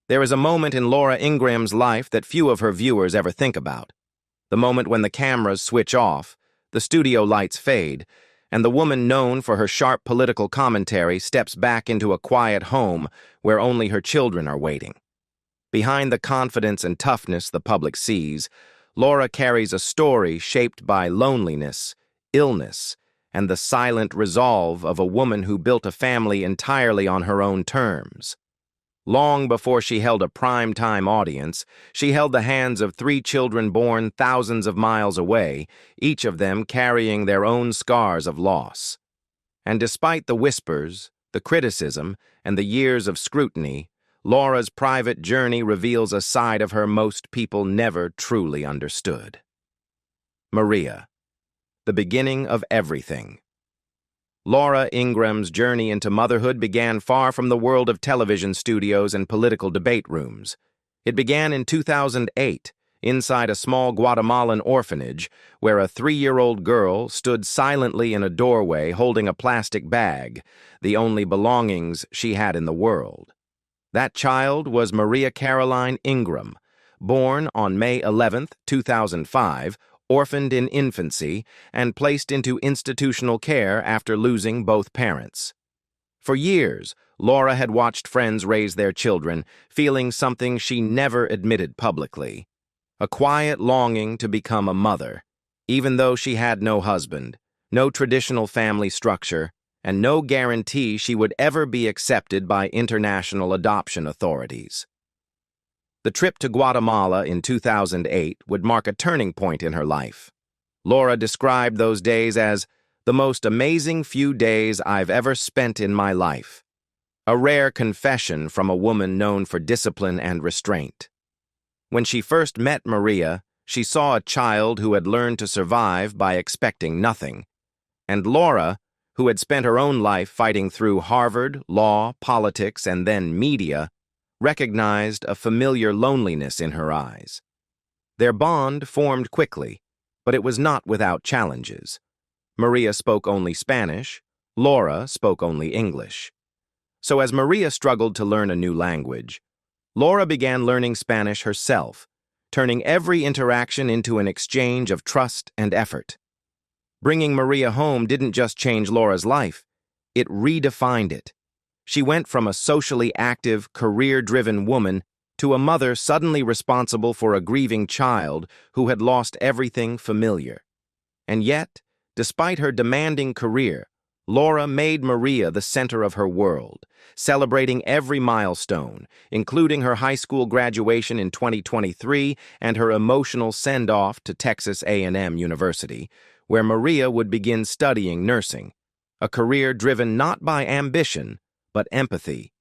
There is a moment in Laura Ingraham's life that few of her viewers ever think about. The moment when the cameras switch off, the studio lights fade, and the woman known for her sharp political commentary steps back into a quiet home where only her children are waiting. Behind the confidence and toughness the public sees, Laura carries a story shaped by loneliness, illness, and the silent resolve of a woman who built a family entirely on her own terms. Long before she held a prime-time audience, she held the hands of 3 children born thousands of miles away, each of them carrying their own scars of loss. And despite the whispers, the criticism, and the years of scrutiny, Laura's private journey reveals a side of her most people never truly understood. Maria, the beginning of everything. Laura Ingraham's journey into motherhood began far from the world of television studios and political debate rooms. It began in 2008, inside a small Guatemalan orphanage, where a 3-year-old girl stood silently in a doorway holding a plastic bag, the only belongings she had in the world. That child was Maria Caroline Ingraham, born on May 11, 2005, orphaned in infancy, and placed into institutional care after losing both parents. For years, Laura had watched friends raise their children, feeling something she never admitted publicly: a quiet longing to become a mother, even though she had no husband, no traditional family structure, and no guarantee she would ever be accepted by international adoption authorities. The trip to Guatemala in 2008 would mark a turning point in her life. Laura described those days as the most amazing few days I've ever spent in my life, a rare confession from a woman known for discipline and restraint. When she first met Maria, she saw a child who had learned to survive by expecting nothing, and Laura, who had spent her own life fighting through Harvard, law, politics, and then media, recognized a familiar loneliness in her eyes. Their bond formed quickly, but it was not without challenges. Maria spoke only Spanish, Laura spoke only English. So as Maria struggled to learn a new language, Laura began learning Spanish herself, turning every interaction into an exchange of trust and effort. Bringing Maria home didn't just change Laura's life, it redefined it. She went from a socially active, career-driven woman to a mother suddenly responsible for a grieving child who had lost everything familiar. And yet, despite her demanding career, Laura made Maria the center of her world, celebrating every milestone, including her high school graduation in 2023 and her emotional send-off to Texas A&M University, where Maria would begin studying nursing, a career driven not by ambition, but empathy.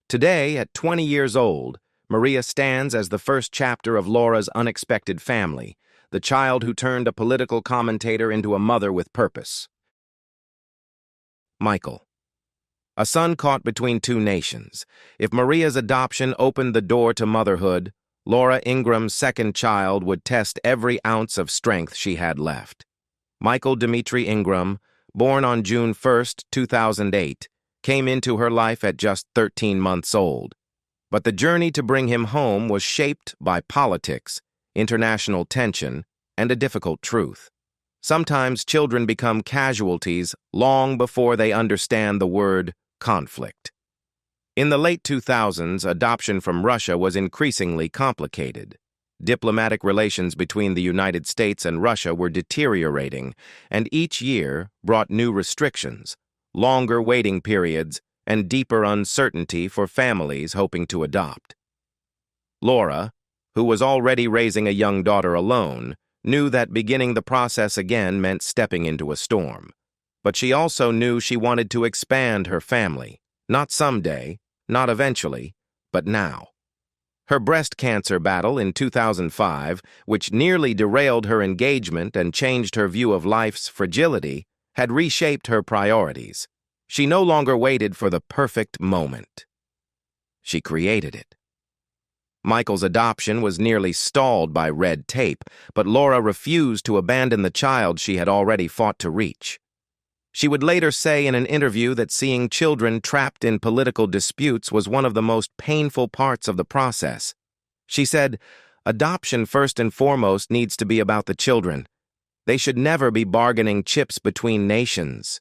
Today, at 20 years old, Maria stands as the first chapter of Laura's unexpected family, the child who turned a political commentator into a mother with purpose. Michael. A son caught between 2 nations. If Maria's adoption opened the door to motherhood, Laura Ingraham's second child would test every ounce of strength she had left. Michael Dimitri Ingraham, born on June 1, 2008, came into her life at just 13 months old. But the journey to bring him home was shaped by politics, international tension, and a difficult truth. Sometimes children become casualties long before they understand the word conflict. In the late 2000s, adoption from Russia was increasingly complicated. Diplomatic relations between the United States and Russia were deteriorating, and each year brought new restrictions, longer waiting periods, and deeper uncertainty for families hoping to adopt. Laura, who was already raising a young daughter alone, knew that beginning the process again meant stepping into a storm. But she also knew she wanted to expand her family, not someday, not eventually, but now. Her breast cancer battle in 2005, which nearly derailed her engagement and changed her view of life's fragility, had reshaped her priorities. She no longer waited for the perfect moment. She created it. Michael's adoption was nearly stalled by red tape, but Laura refused to abandon the child she had already fought to reach. She would later say in an interview that seeing children trapped in political disputes was one of the most painful parts of the process. She said, "Adoption first and foremost needs to be about the children. They should never be bargaining chips between nations."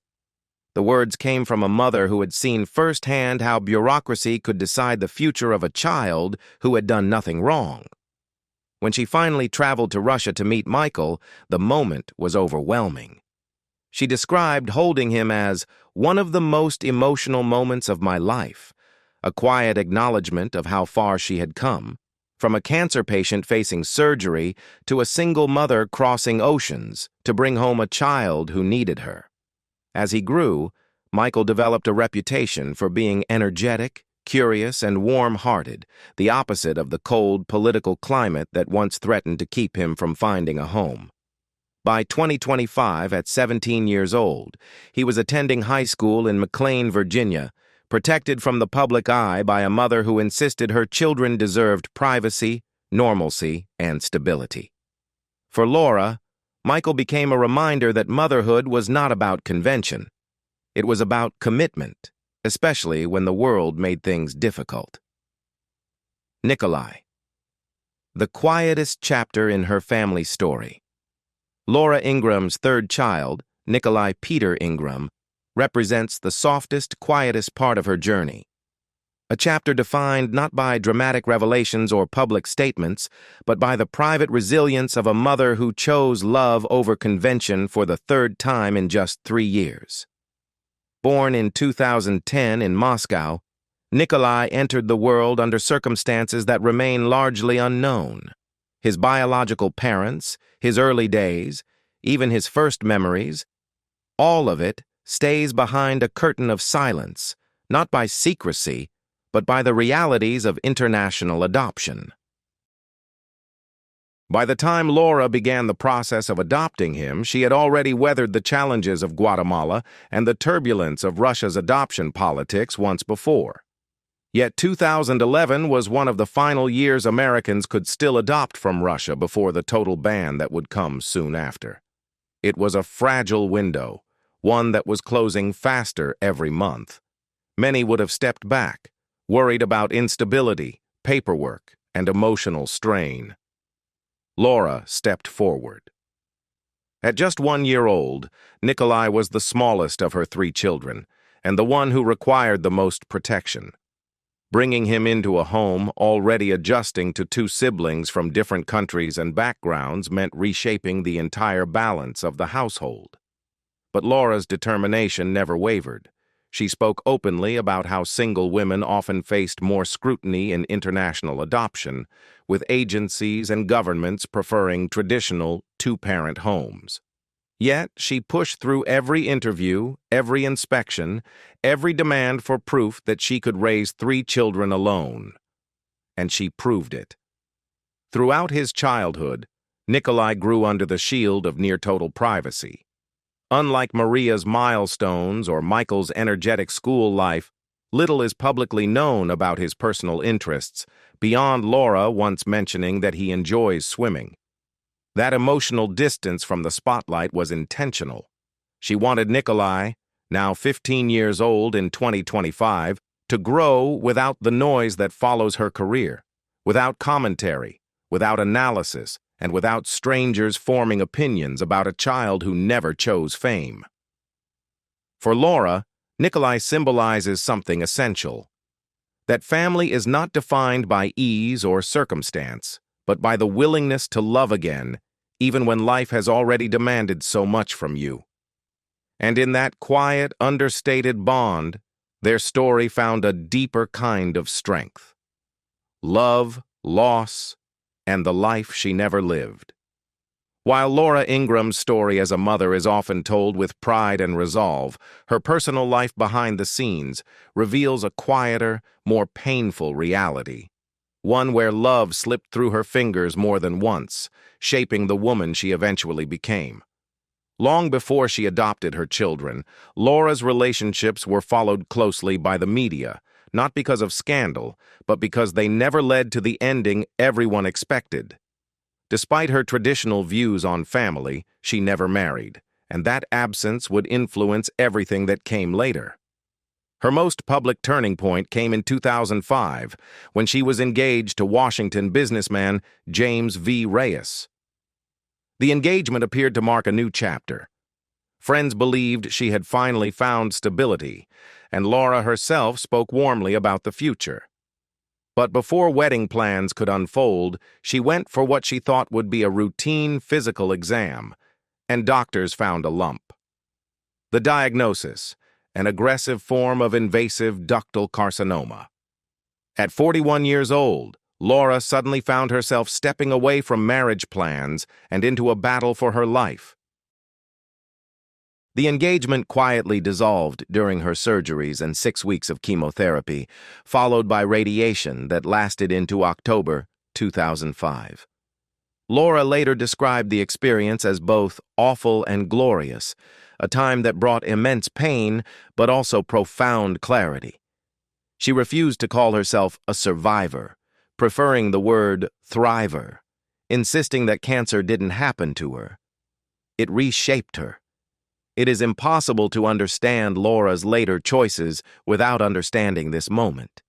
The words came from a mother who had seen firsthand how bureaucracy could decide the future of a child who had done nothing wrong. When she finally traveled to Russia to meet Michael, the moment was overwhelming. She described holding him as one of the most emotional moments of my life, a quiet acknowledgement of how far she had come, from a cancer patient facing surgery to a single mother crossing oceans to bring home a child who needed her. As he grew, Michael developed a reputation for being energetic, curious, and warm-hearted, the opposite of the cold political climate that once threatened to keep him from finding a home. By 2025, at 17 years old, he was attending high school in McLean, Virginia, protected from the public eye by a mother who insisted her children deserved privacy, normalcy, and stability. For Laura, Michael became a reminder that motherhood was not about convention. It was about commitment, especially when the world made things difficult. Nikolai. The quietest chapter in her family story. Laura Ingraham's third child, Nikolai Peter Ingraham, represents the softest, quietest part of her journey. A chapter defined not by dramatic revelations or public statements, but by the private resilience of a mother who chose love over convention for the third time in just 3 years. Born in 2010 in Moscow, Nikolai entered the world under circumstances that remain largely unknown. His biological parents, his early days, even his first memories, all of it stays behind a curtain of silence, not by secrecy, but by the realities of international adoption. By the time Laura began the process of adopting him, she had already weathered the challenges of Guatemala and the turbulence of Russia's adoption politics once before. Yet 2011 was one of the final years Americans could still adopt from Russia before the total ban that would come soon after. It was a fragile window, one that was closing faster every month. Many would have stepped back, worried about instability, paperwork, and emotional strain. Laura stepped forward. At just 1 year old, Nikolai was the smallest of her 3 children, and the one who required the most protection. Bringing him into a home already adjusting to 2 siblings from different countries and backgrounds meant reshaping the entire balance of the household. But Laura's determination never wavered. She spoke openly about how single women often faced more scrutiny in international adoption, with agencies and governments preferring traditional 2-parent homes. Yet she pushed through every interview, every inspection, every demand for proof that she could raise 3 children alone. And she proved it. Throughout his childhood, Nikolai grew under the shield of near-total privacy. Unlike Maria's milestones or Michael's energetic school life, little is publicly known about his personal interests, beyond Laura once mentioning that he enjoys swimming. That emotional distance from the spotlight was intentional. She wanted Nikolai, now 15 years old in 2025, to grow without the noise that follows her career, without commentary, without analysis, and without strangers forming opinions about a child who never chose fame. For Laura, Nikolai symbolizes something essential: that family is not defined by ease or circumstance, but by the willingness to love again, even when life has already demanded so much from you. And in that quiet, understated bond, their story found a deeper kind of strength. Love, loss, and the life she never lived. While Laura Ingraham's story as a mother is often told with pride and resolve, her personal life behind the scenes reveals a quieter, more painful reality. One where love slipped through her fingers more than once, shaping the woman she eventually became. Long before she adopted her children, Laura's relationships were followed closely by the media, not because of scandal, but because they never led to the ending everyone expected. Despite her traditional views on family, she never married, and that absence would influence everything that came later. Her most public turning point came in 2005, when she was engaged to Washington businessman James V. Reyes. The engagement appeared to mark a new chapter. Friends believed she had finally found stability, and Laura herself spoke warmly about the future. But before wedding plans could unfold, she went for what she thought would be a routine physical exam, and doctors found a lump. The diagnosis: an aggressive form of invasive ductal carcinoma. At 41 years old, Laura suddenly found herself stepping away from marriage plans and into a battle for her life. The engagement quietly dissolved during her surgeries and 6 weeks of chemotherapy, followed by radiation that lasted into October 2005. Laura later described the experience as both awful and glorious, a time that brought immense pain but also profound clarity. She refused to call herself a survivor, preferring the word thriver, insisting that cancer didn't happen to her. It reshaped her. It is impossible to understand Laura's later choices without understanding this moment.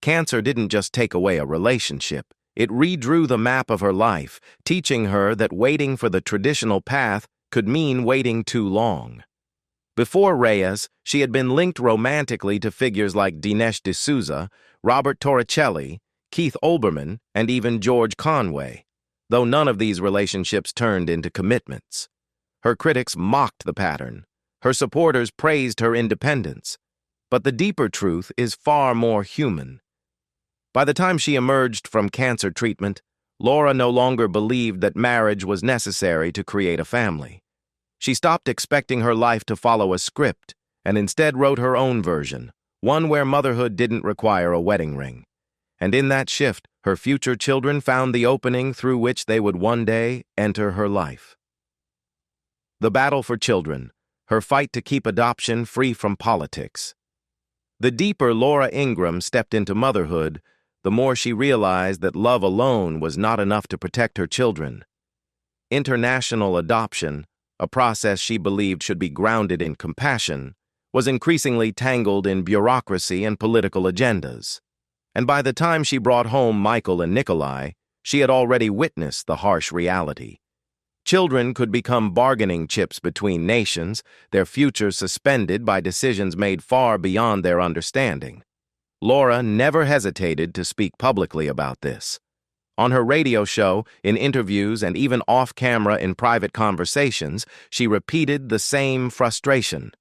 Cancer didn't just take away a relationship. It redrew the map of her life, teaching her that waiting for the traditional path could mean waiting too long. Before Reyes, she had been linked romantically to figures like Dinesh D'Souza, Robert Torricelli, Keith Olbermann, and even George Conway, though none of these relationships turned into commitments. Her critics mocked the pattern. Her supporters praised her independence. But the deeper truth is far more human. By the time she emerged from cancer treatment, Laura no longer believed that marriage was necessary to create a family. She stopped expecting her life to follow a script and instead wrote her own version, one where motherhood didn't require a wedding ring. And in that shift, her future children found the opening through which they would one day enter her life. The battle for children, her fight to keep adoption free from politics. The deeper Laura Ingraham stepped into motherhood, the more she realized that love alone was not enough to protect her children. International adoption, a process she believed should be grounded in compassion, was increasingly tangled in bureaucracy and political agendas. And by the time she brought home Michael and Nikolai, she had already witnessed the harsh reality. Children could become bargaining chips between nations, their futures suspended by decisions made far beyond their understanding. Laura never hesitated to speak publicly about this. On her radio show, in interviews, and even off-camera in private conversations, she repeated the same frustration.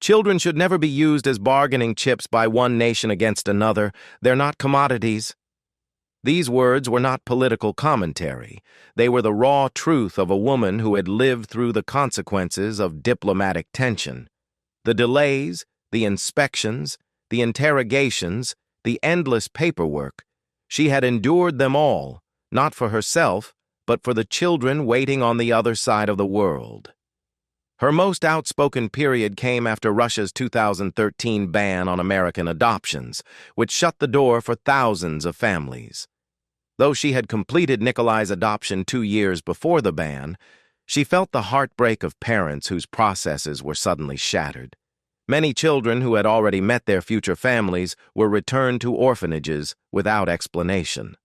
Children should never be used as bargaining chips by one nation against another. They're not commodities. These words were not political commentary. They were the raw truth of a woman who had lived through the consequences of diplomatic tension. The delays, the inspections, the interrogations, the endless paperwork. She had endured them all, not for herself, but for the children waiting on the other side of the world. Her most outspoken period came after Russia's 2013 ban on American adoptions, which shut the door for thousands of families. Though she had completed Nikolai's adoption 2 years before the ban, she felt the heartbreak of parents whose processes were suddenly shattered. Many children who had already met their future families were returned to orphanages without explanation.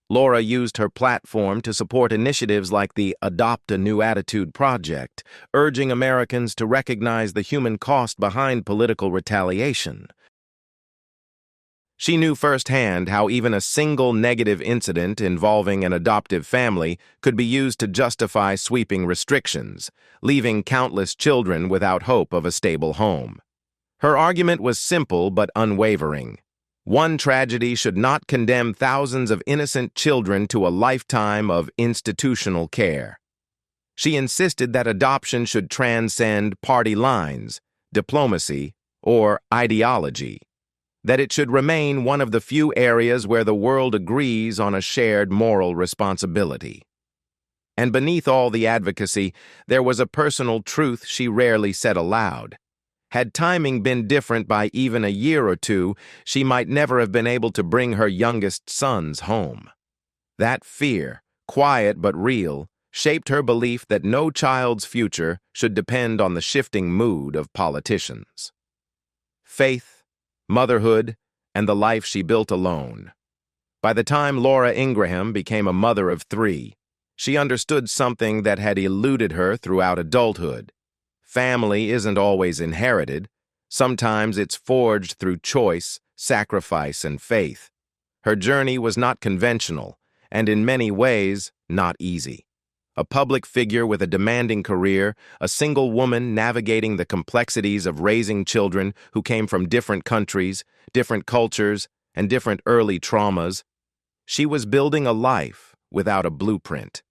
Laura used her platform to support initiatives like the Adopt a New Attitude project, urging Americans to recognize the human cost behind political retaliation. She knew firsthand how even a single negative incident involving an adoptive family could be used to justify sweeping restrictions, leaving countless children without hope of a stable home. Her argument was simple but unwavering. One tragedy should not condemn thousands of innocent children to a lifetime of institutional care. She insisted that adoption should transcend party lines, diplomacy, or ideology, that it should remain one of the few areas where the world agrees on a shared moral responsibility. And beneath all the advocacy, there was a personal truth she rarely said aloud. Had timing been different by even a year or two, she might never have been able to bring her youngest sons home. That fear, quiet but real, shaped her belief that no child's future should depend on the shifting mood of politicians. Faith, motherhood, and the life she built alone. By the time Laura Ingraham became a mother of 3, she understood something that had eluded her throughout adulthood. Family isn't always inherited. Sometimes it's forged through choice, sacrifice, and faith. Her journey was not conventional, and in many ways, not easy. A public figure with a demanding career, a single woman navigating the complexities of raising children who came from different countries, different cultures, and different early traumas, she was building a life without a blueprint.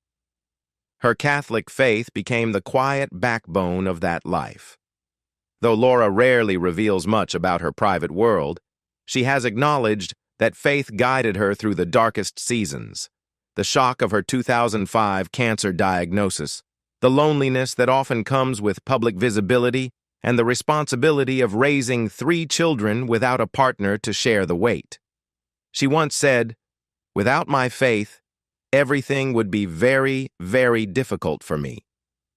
Her Catholic faith became the quiet backbone of that life. Though Laura rarely reveals much about her private world, she has acknowledged that faith guided her through the darkest seasons. The shock of her 2005 cancer diagnosis, the loneliness that often comes with public visibility, and the responsibility of raising 3 children without a partner to share the weight. She once said, "Without my faith, everything would be very, very difficult for me."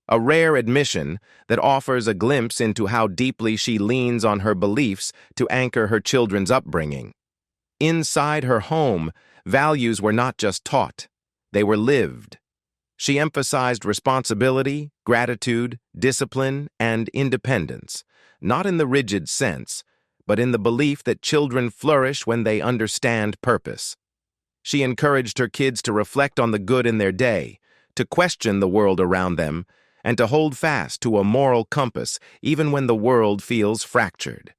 A rare admission that offers a glimpse into how deeply she leans on her beliefs to anchor her children's upbringing. Inside her home, values were not just taught, they were lived. She emphasized responsibility, gratitude, discipline, and independence, not in the rigid sense, but in the belief that children flourish when they understand purpose. She encouraged her kids to reflect on the good in their day, to question the world around them, and to hold fast to a moral compass even when the world feels fractured.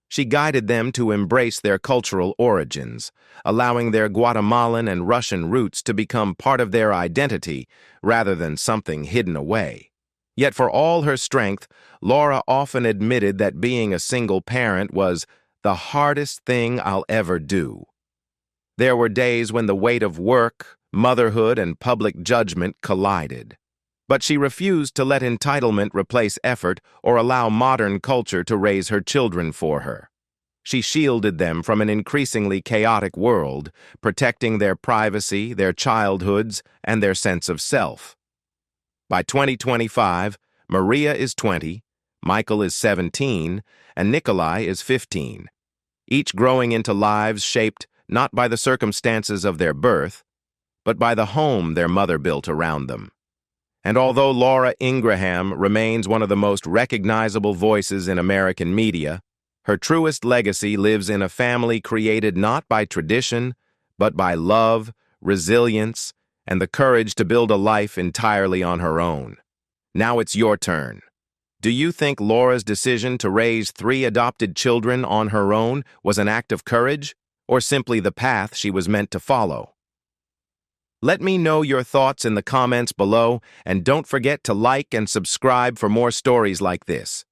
She guided them to embrace their cultural origins, allowing their Guatemalan and Russian roots to become part of their identity rather than something hidden away. Yet for all her strength, Laura often admitted that being a single parent was the hardest thing I'll ever do. There were days when the weight of work, motherhood, and public judgment collided. But she refused to let entitlement replace effort or allow modern culture to raise her children for her. She shielded them from an increasingly chaotic world, protecting their privacy, their childhoods, and their sense of self. By 2025, Maria is 20, Michael is 17, and Nikolai is 15, each growing into lives shaped not by the circumstances of their birth, but by the home their mother built around them. And although Laura Ingraham remains one of the most recognizable voices in American media, her truest legacy lives in a family created not by tradition, but by love, resilience, and the courage to build a life entirely on her own. Now it's your turn. Do you think Laura's decision to raise 3 adopted children on her own was an act of courage, or simply the path she was meant to follow? Let me know your thoughts in the comments below, and don't forget to like and subscribe for more stories like this.